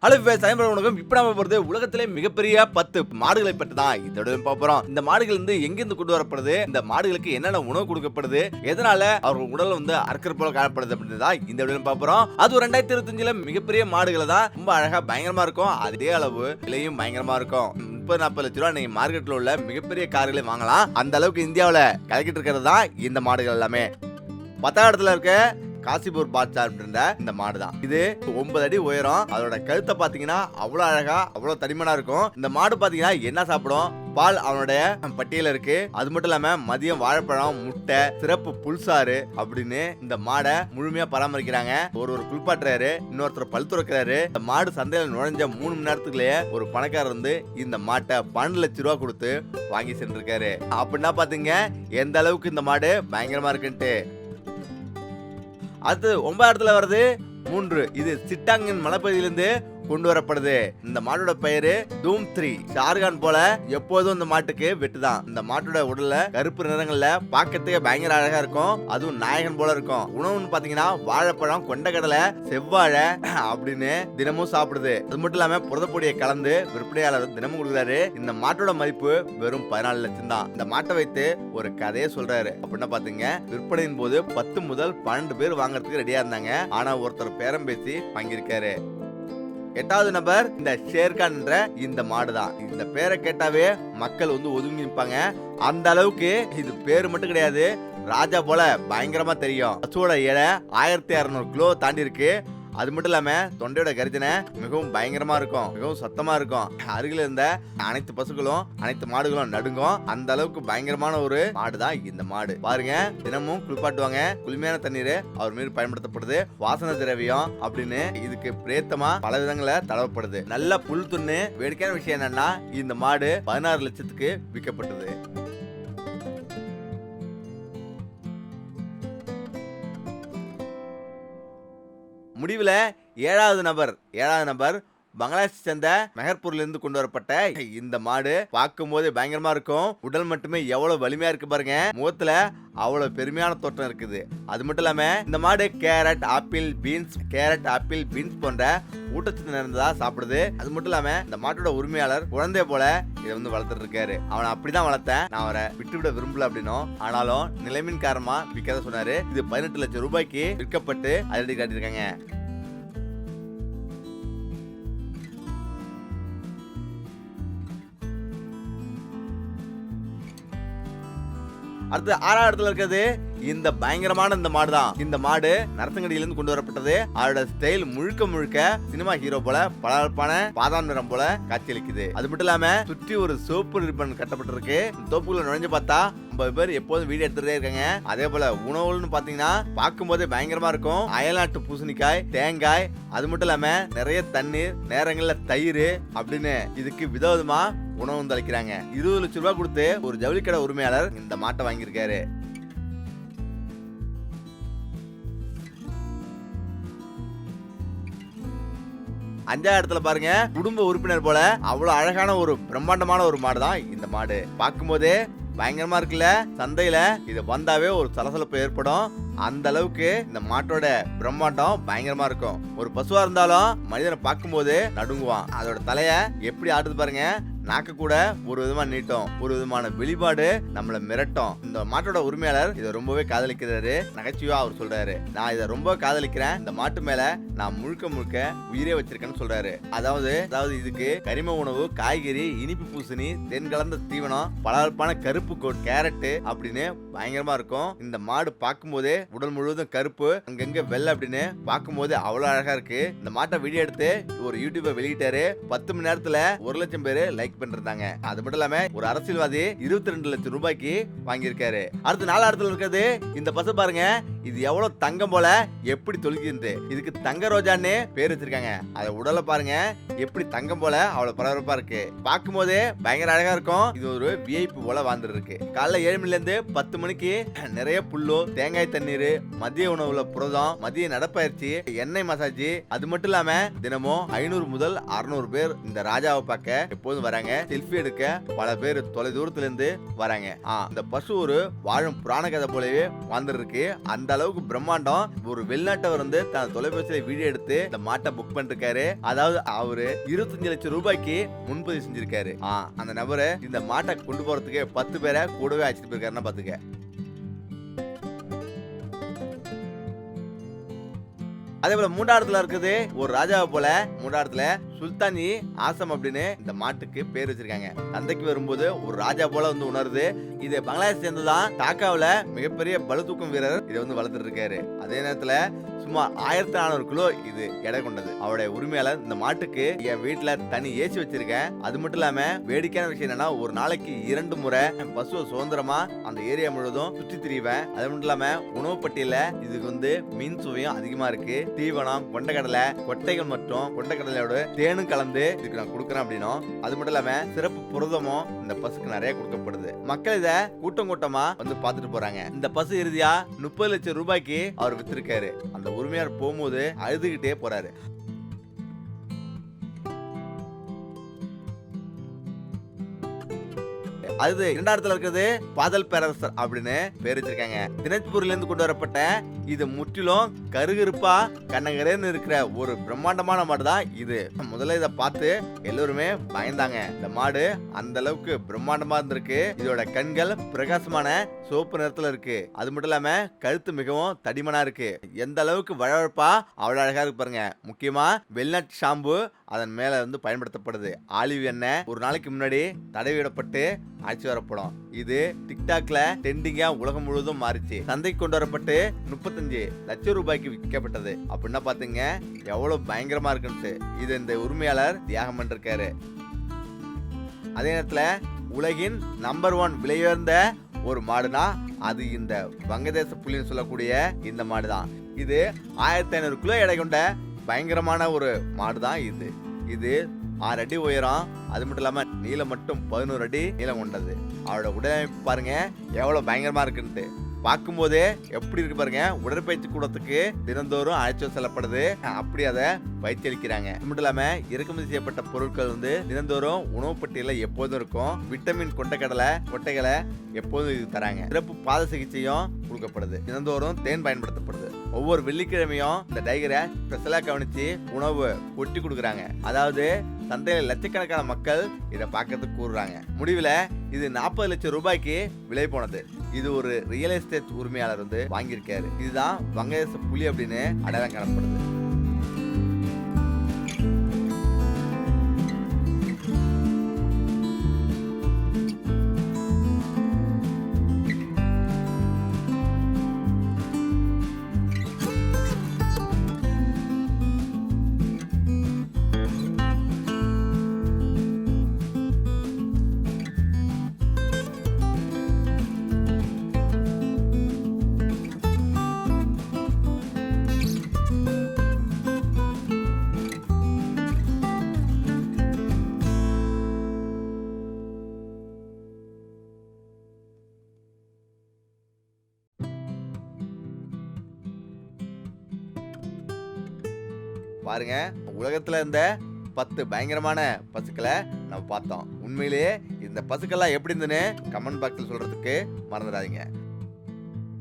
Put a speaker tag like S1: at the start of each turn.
S1: Hello உலகம் இப்ப நம்ம போறது உலகத்திலே மிகப்பெரிய 10 மாடுகளை பற்றி தான் இதோட பார்ப்போம். இந்த மாடுகள் வந்து எங்கிருந்து கொண்டு வரப்படுது, இந்த மாடுகளுக்கு என்னென்ன உணவு கொடுக்கப்படுது, எதனால அவர்கள் உடல் வந்து அறுக்கிற போல காணப்படுது அப்படின்றதா இந்த வீடியோல பார்ப்போம். அது 2025ல மிகப்பெரிய மாடுகளை தான் ரொம்ப அழகா பயங்கரமா இருக்கும். அதே அளவு விலையும் பயங்கரமா இருக்கும். 30-40 லட்ச ரூபாய் நீங்க மார்க்கெட்ல உள்ள மிகப்பெரிய கார்களை வாங்கலாம். அந்த அளவுக்கு இந்தியாவில கலக்கிட்டு இருக்கிறது தான் இந்த மாடுகள் எல்லாமே. 10ஆம் இடத்துல இருக்க காசிபூர் பாட்சா அப்படின்ற இந்த மாடு தான். இது 9 அடி உயரம். அதோட கழுத்தை பாத்தீங்கன்னா அவ்வளவு அழகா அவ்வளவு தடிமனா இருக்கும். இந்த மாடு பாத்தீங்கன்னா என்ன சாப்பிடும், பால் அவனுடைய பட்டியல இருக்கு. அது மட்டும் இல்லாம மதியம் வாழைப்பழம், முட்டை, சிறப்பு புல்சாறு அப்படின்னு இந்த மாடை முழுமையா பராமரிக்கிறாங்க. ஒரு குளிப்பாட்டுறாரு, இன்னொருத்தர் பல் துறக்கிறாரு. இந்த மாடு சந்தையில நுழைஞ்ச 3 மணி நேரத்துக்குள்ளேயே ஒரு பணக்காரர் வந்து இந்த மாட்டை 12 லட்சம் ரூபாய் கொடுத்து வாங்கி சென்றிருக்காரு. அப்படின்னா பாத்தீங்க எந்த அளவுக்கு இந்த மாடு பயங்கரமா இருக்குன்ட்டு. அடுத்து 9ஆம் இடத்துல வருது 3. இது சிட்டாங்கன் மலைப்பகுதியிலிருந்து கொண்டு வரப்படுது. இந்த மாட்டோட பெயரு தூம் 3. ஷாருகான் போல எப்போதும் இந்த மாட்டுக்கு வெட்டுதான். இந்த மாட்டோட உடல்ல கருப்பு நிறங்கள்ல பாக்கிறதுக்கு பயங்கர அழகா இருக்கும். அதுவும் நாயகன் போல இருக்கும். உணவுன்னு பாத்தீங்கன்னா வாழைப்பழம், கொண்டக்கடலை, செவ்வாழை அப்படின்னு தினமும் சாப்பிடுது. அது மட்டும் இல்லாம புரதப்பொடியை கலந்து விற்பனையாளர் தினமும் கொடுக்குறாரு. இந்த மாட்டோட மதிப்பு வெறும் 14 லட்சம் தான். இந்த மாட்டை வைத்து ஒரு கதையை சொல்றாரு. அப்படின்னா பாத்தீங்க விற்பனையின் போது 10 முதல் 12 பேர் வாங்கறதுக்கு ரெடியா இருந்தாங்க. ஆனா ஒருத்தர் பேரம் பேசி வாங்கியிருக்காரு. 8வது நபர் இந்த ஷேர்கான் என்ற இந்த மாடுதான். இந்த பேரை கேட்டாவே மக்கள் வந்து ஒதுங்கி நிற்பாங்க. அந்த அளவுக்கு இது பேரு மட்டும் கிடையாது, ராஜா போல பயங்கரமா தெரியும். பசுவோட எடை 1600 கிலோ தாண்டி இருக்கு. அது மட்டும் இல்லாம தொண்டையோட கர்ஜனை மிகவும் பயங்கரமா இருக்கும், மிகவும் சத்தமா இருக்கும். அருகில் இருந்த அனைத்து பசுகளும் அனைத்து மாடுகளும் நடுங்கும். அந்த அளவுக்கு பயங்கரமான ஒரு மாடு தான் இந்த மாடு. பாருங்க, தினமும் குளிப்பாட்டுவாங்க. குளுமையான தண்ணீர் அவர் மீது பயன்படுத்தப்படுது. வாசன திரவியம் அப்படின்னு இதுக்கு பிரேத்தமா பல விதங்களை தடவப்படுது. நல்ல புல் துண்ணு. வேடிக்கையான விஷயம் என்னன்னா இந்த மாடு 16 லட்சத்துக்கு விற்கப்பட்டது. முடிவுல 7வது நபர் பங்களாதேஷ் சேர்ந்த மெஹர்பூர்ல இருந்து கொண்டு வரப்பட்ட இந்த மாடு பார்க்கும் போது பயங்கரமா இருக்கும். உடல் மட்டுமே எவ்வளவு வலிமையா இருக்கு பாருங்க. முகத்துல அவ்வளவு பெருமையான தோற்றம் இருக்குது. அது மட்டும் இல்லாம இந்த மாடு கேரட், ஆப்பிள், பீன்ஸ் போன்ற ஊட்டச்சத்து நிறைந்ததா சாப்பிடுது. அது மட்டும் இல்லாம இந்த மாட்டோட உரிமையாளர் குழந்தைய போல இதை வந்து வளர்த்துட்டு இருக்காரு. அவனை அப்படிதான் வளர்த்தேன், நான் அவரை விட்டுவிட விரும்பல அப்படின்னும், ஆனாலும் நிலைமையின் காரணமா விற்காத சொன்னாரு. இது 18 லட்சம் ரூபாய்க்கு விற்கப்பட்டு அதிரடி காட்டியிருக்காங்க. அடுத்து 6ஆம் இடத்துல இருக்கிறது இந்த பயங்கரமான இந்த மாடு தான். இந்த மாடு நரசங்கடியிலிருந்து கொண்டு வரப்பட்டது. அதோட ஸ்டைல் முழுக்க சினிமா ஹீரோ போல பளபளப்பான பாதாம் நிறம் போல காட்சியளிக்குது. அது மட்டும் இல்லாம சுற்றி ஒரு சோப்பு ரிப்பன் கட்டப்பட்டிருக்கு. தோப்புக்குள்ள நுழைஞ்சு பார்த்தா 50 பேர் எப்போதும் வீடியோ எடுத்துட்டே இருக்காங்க. அதே போல உணவுன்னு பாத்தீங்கன்னா பார்க்கும் போதே பயங்கரமா இருக்கும். அயல்நாட்டு பூசணிக்காய், தேங்காய், அது மட்டும் இல்லாம நிறைய தண்ணீர், நேரங்கள்ல தயிர் அப்படின்னு இதுக்கு விதவிதமா உணவு வந்து அளிக்கிறாங்க. 20 லட்சம் ரூபாய் கொடுத்து ஒரு ஜவுளிக்கடை உரிமையாளர் இந்த மாட்டை வாங்கியிருக்காரு. அஞ்சாவது இடத்துல பாருங்க, குடும்ப உறுப்பினர் போல அவ்வளவு அழகான ஒரு பிரம்மாண்டமான ஒரு மாடு தான் இந்த மாடு. பார்க்கும் போதே பயங்கரமா இருக்குல்ல. சந்தையில இது வந்தாவே ஒரு சலசலப்பு ஏற்படும். அந்த அளவுக்கு இந்த மாட்டோட பிரம்மாண்டம் பயங்கரமா இருக்கும். ஒரு பசுவா இருந்தாலும் மனிதனை பார்க்கும் போது நடுங்குவான். அதோட தலைய எப்படி ஆடுது பாருங்க. நாக்கு கூட ஒரு விதமா நீட்டும், ஒரு விதமான வெளிப்பாடு நம்மள மிரட்டும். இந்த மாட்டோட உரிமையாளர் இதை ரொம்பவே காதலிக்கிறாரு. நகைச்சுவா அவர் சொல்றாரு, நான் இதை ரொம்ப காதலிக்கிறேன். இந்த மாட்டு மேல நான் முழுக்க உயிரே வச்சிருக்கேன்னு சொல்றாரு. அதாவது இதுக்கு கரிம உணவு, காய்கறி, இனிப்பு பூசணி, தென் கலந்த தீவனம், பளபளப்பான கருப்பு கோட், கேரட் அப்படின்னு பயங்கரமா இருக்கும். இந்த மாடு பார்க்கும் போதே உடல் முழுவதும் கருப்பு, அங்கங்க வெள்ளை அப்படின்னு பார்க்கும் போது அவ்வளவு அழகா இருக்கு. இந்த மாட்டை வீடியோ எடுத்து ஒரு யூடியூப வெளியிட்டாரு. 10 மணி நேரத்துல 1 லட்சம் பேரு லைக் பண்றாங்க. அது மட்டும் இல்லாம ஒரு அரசியல்வாதி 22 லட்சம் ரூபாய்க்கு வாங்கியிருக்காரு. அடுத்து 4ஆம் இடத்துல இருக்கிறது இந்த பசு பாருங்க. இது எவ்வளவு தங்கம் போல எப்படி தொழுகின்றது. இதுக்கு தங்க ரோஜான்னு பேர் வச்சிருக்காங்க. அத உடலை பாருங்க எப்படி தங்கம் போல அவ்வளவு பரபரப்பா இருக்கு. பார்க்கும் போதே பயங்கர அழகா இருக்கும். இது ஒரு விஐபி போல வாழ்ந்துட்டு இருக்கு. காலைல 7 மணில இருந்து 10 மணிக்கு நிறைய புல்லு, தேங்காய் தண்ணீர், மதிய உணவுல புரதம், மதிய நடப்பயிற்சி, எண்ணெய் மசாஜ், அது மட்டும் இல்லாம தினமும் 500 முதல் 600 பேர் இந்த ராஜாவை பார்க்க எப்போதும் வராங்க. செல்ஃபி எடுக்க பல பேர் தொலை தூரத்துல இருந்து வராங்க. இந்த பசு ஒரு வாழும் புராண கதை போலவே வாழ்ந்துட்டு இருக்கு. அந்த அளவுக்கு பிரம்மாண்டம். ஒரு வெளிநாட்டவர் வந்து தன் தொலைபேசியில வீடியோ எடுத்து இந்த மாட்டை புக் பண்ணிருக்காரு. அதாவது அவரு 25 லட்சம் ரூபாய்க்கு முன்பதிவு செஞ்சிருக்காரு. அந்த நபரு இந்த மாட்டை கொண்டு போறதுக்கு 10 பேரை கூடவே அழைச்சிட்டு போயிருக்காருன்னா பாத்துக்க. அதே போல 3ஆம் இடத்துல இருக்குது ஒரு ராஜாவை போல 3ஆம் இடத்துல சுல்தானி ஆசம் அப்படின்னு இந்த மாட்டுக்கு பேர் வச்சிருக்காங்க. சந்தைக்கு வரும்போது ஒரு ராஜா போல வந்து உணருது. இது பங்களாதேஷ் சேர்ந்துதான் டாக்காவில மிகப்பெரிய பளு தூக்கும் வீரர் இதை வந்து வளர்த்துட்டு இருக்காரு. அதே நேரத்துல சுமார் 1400 கிலோ இது எடை கொண்டது. அவருடைய உரிமையாளர் இந்த மாட்டுக்கு என் வீட்டுல தனி ஏசி வச்சிருக்கேன். அது மட்டும் இல்லாம வேடிக்கையான விஷயம் என்னன்னா ஒரு நாளைக்கு 2 முறை பசுவை சுதந்திரமா அந்த ஏரியா முழுவதும் சுற்றி திரிவேன். அது மட்டும் இல்லாம உணவு பட்டியல இதுக்கு வந்து மீன் சுவையும் அதிகமா இருக்கு. தீவனம், கொண்டக்கடலை, கொட்டைகள் மற்றும் கொண்டக்கடலையோட தேனும் கலந்து இதுக்கு நான் கொடுக்குறேன் அப்படின்னும், அது மட்டும் இல்லாம சிறப்பு புரதமும் இந்த பசுக்கு நிறைய கொடுக்கப்படுது. மக்கள் இத கூட்டம் கூட்டமா வந்து பாத்துட்டு போறாங்க. இந்த பசு இறுதியா 30 லட்சம் ரூபாய்க்கு அவர் வித்திருக்காரு. அந்த உரிமையாளர் போகும்போது அழுதுகிட்டே போறாரு. அது 2ஆம் இடத்துல இருக்கிறது பாதல் பேரரசர் அப்படின்னு பேர் வச்சிருக்காங்க. தினஜ்பூர்ல இருந்து கொண்டு வரப்பட்ட இது முற்றிலும் கருகருப்பா கண்ணங்கரேன்னு இருக்கிற ஒரு பிரம்மாண்டமான மாடு தான் இது. முதல்ல இதை பார்த்து எல்லோருமே பயந்தாங்க. இந்த மாடு அந்த அளவுக்கு பிரம்மாண்டமா இருந்திருக்கு. இதோட கண்கள் பிரகாசமான சிவப்பு நிறத்துல இருக்கு. அது மட்டும் இல்லாம கழுத்து மிகவும் தடிமனா இருக்கு. எந்த அளவுக்கு வழவழப்பா அவ்வளவு அழகா இருக்கு பாருங்க. முக்கியமா வெளிநாட்டு ஷாம்பு அதன் மேல வந்து பயன்படுத்தப்படுது. ஆலிவ் எண்ணெய் ஒரு நாளைக்கு முன்னாடி தடவிடப்பட்டு அழைச்சி வரப்படும். இது டிக்டாக்ல ட்ரெண்டிங்கா உலகம் முழுவதும் மாறிச்சு. சந்தைக்கு கொண்டு வரப்பட்டு 35 லட்சம் ரூபாய்க்கு விற்கப்பட்டது. அப்படின்னா பாத்தீங்க எவ்வளவு பயங்கரமா இருக்குன்னு. இது இந்த உரிமையாளர் தியாகம் பண்ணிருக்காரு. அதே நேரத்துல உலகின் நம்பர் 1 விலையுயர்ந்த ஒரு மாடுனா அது இந்த வங்கதேச புலின்னு சொல்லக்கூடிய இந்த மாடு தான். இது 1500 கிலோ எடை கொண்ட பயங்கரமான ஒரு மாடு தான் இது. இது 6 அடி உயரம். அது மட்டும் இல்லாம நீளம் மட்டும் 11 அடி நீளம் கொண்டது. அவரோட உடலமைப்பு பாருங்க எவ்வளவு பயங்கரமா இருக்குன்ட்டு. பார்க்கும் போதே எப்படி இருக்கு பாருங்க. உடற்பயிற்சி கூடத்துக்கு தினந்தோறும் அழைச்சு செல்லப்படுது. அப்படி அதை பயிற்சி அளிக்கிறாங்க. அது மட்டும் இல்லாம இறக்குமதி செய்யப்பட்ட பொருட்கள் வந்து தினந்தோறும் உணவு பட்டியல எப்போதும் இருக்கும். விட்டமின் கொண்டக்கடலை கொட்டைகளை எப்போதும் இது தராங்க. சிறப்பு பாத சிகிச்சையும் கொடுக்கப்படுது. தினந்தோறும் தேன் பயன்படுத்தப்படுது. ஒவ்வொரு வெள்ளிக்கிழமையும் இந்த டைகரை ஸ்பெஷலா கவனிச்சு உணவு கொட்டி கொடுக்குறாங்க. அதாவது சந்தையில லட்சக்கணக்கான மக்கள் இதை பார்க்கறதுக்கு கூறுறாங்க. முடிவுல இது 40 லட்சம் ரூபாய்க்கு விலை போனது. இது ஒரு ரியல் எஸ்டேட் உரிமையாளர் வந்து வாங்கியிருக்காரு. இதுதான் வங்கதேச புலி அப்படின்னு அடையாளம் காணப்படுது. பாருங்க உலகத்துல இருந்த 10 பயங்கரமான பசுக்களை நம்ம பார்த்தோம். உண்மையிலேயே இந்த பசுக்கள்லாம் எப்படி இருந்துன்னு கமெண்ட் பாக்ஸ்ல சொல்றதுக்கு மறந்துடாதீங்க.